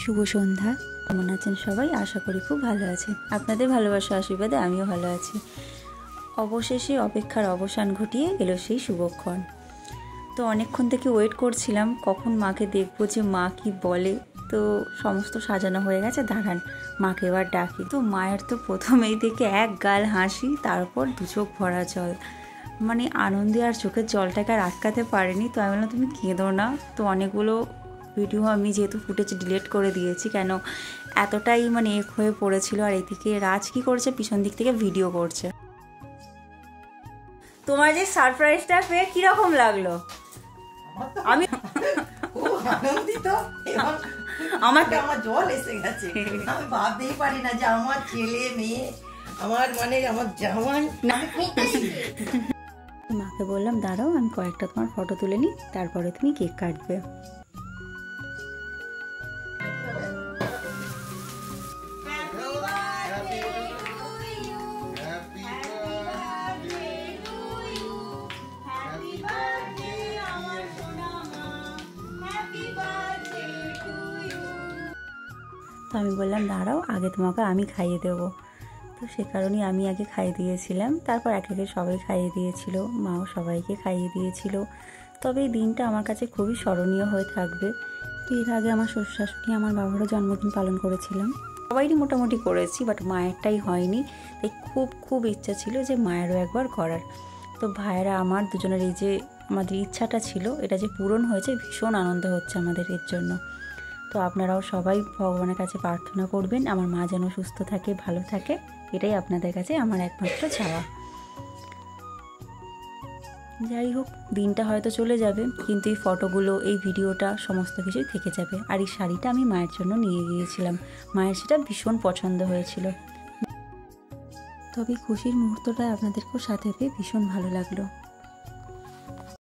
শুভ সন্ধ্যা। কেমন আছেন সবাই? আশা করি খুব ভালো আছেন। আপনাদের ভালোবাসা আশীর্বাদে আমিও ভালো আছি। অবশেষে অপেক্ষার অবসান ঘটিয়ে এলো সেই শুভক্ষণ। তো অনেকক্ষণ থেকে ওয়েট করছিলাম কখন মাকে দেখবো যে মা কি বলে। তো সমস্ত সাজানো হয়ে গেছে, দাঁড়ান মাকে এবার ডাকি। তো মায়ের তো প্রথমেই দেখে এক গাল হাসি, তারপর দু চোখ ভরা জল, মানে আনন্দে আর চোখের জলটাকে আর আটকাতে পারেনি। তো আমি বললাম তুমি কেঁদো না। তো অনেকগুলো ভিডিও আমি যেহেতু ফুটেজ ডিলিট করে দিয়েছি, কেন এতটাই মানে এক হয়ে পড়েছিল। আর এদিকে রাজ কি করছে, পিছন দিক থেকে ভিডিও করছে। তোমার যে সারপ্রাইজটা পেয়ে কিরকম লাগলো? আমি খুব আনন্দিত, আমার জল এসে গেছে। আমি ভাবতেই পারি না যে আমার ছেলে মেয়ে, আমার মানে আমার জামাই। মাকে বললাম দাঁড়াও, আমি কয়েকটা তোমার ফটো তুলে নিই, তারপরে তুমি কেক কাটবে। তো আমি বললাম দাঁড়াও, আগে তোমাকে আমি খাইয়ে দেবো। তো সে কারণেই আমি আগে খাইয়ে দিয়েছিলাম, তারপর এক একে সবাই খাইয়ে দিয়েছিল, মাও সবাইকে খাইয়ে দিয়েছিল। তবে এই দিনটা আমার কাছে খুবই স্মরণীয় হয়ে থাকবে। তো এর আগে আমার শ্বশুর শাশুড়ি আমার বাবারও জন্মদিন পালন করেছিলাম, সবাইরই মোটামুটি করেছি, বাট মায়েরটাই হয়নি। তাই খুব খুব ইচ্ছা ছিল যে মায়েরও একবার করার। তো ভাইয়েরা আমার দুজনের এই যে আমাদের ইচ্ছাটা ছিল, এটা যে পূরণ হয়েছে, ভীষণ আনন্দ হচ্ছে আমাদের এর জন্য। তো আপনারাও সবাই ভগবানের কাছে প্রার্থনা করবেন আমার মা যেন সুস্থ থাকে, ভালো থাকে, এটাই আপনাদের কাছে আমার একমাত্র চাওয়া। যাই হোক, দিনটা হয়তো চলে যাবে, কিন্তু এই ফটোগুলো, এই ভিডিওটা সমস্ত কিছুই থেকে যাবে। আর এই শাড়িটা আমি মায়ের জন্য নিয়ে গিয়েছিলাম, মায়ের সেটা ভীষণ পছন্দ হয়েছিল। তবে খুশির মুহূর্তটা আপনাদেরকেও সাথে পেয়ে ভীষণ ভালো লাগলো।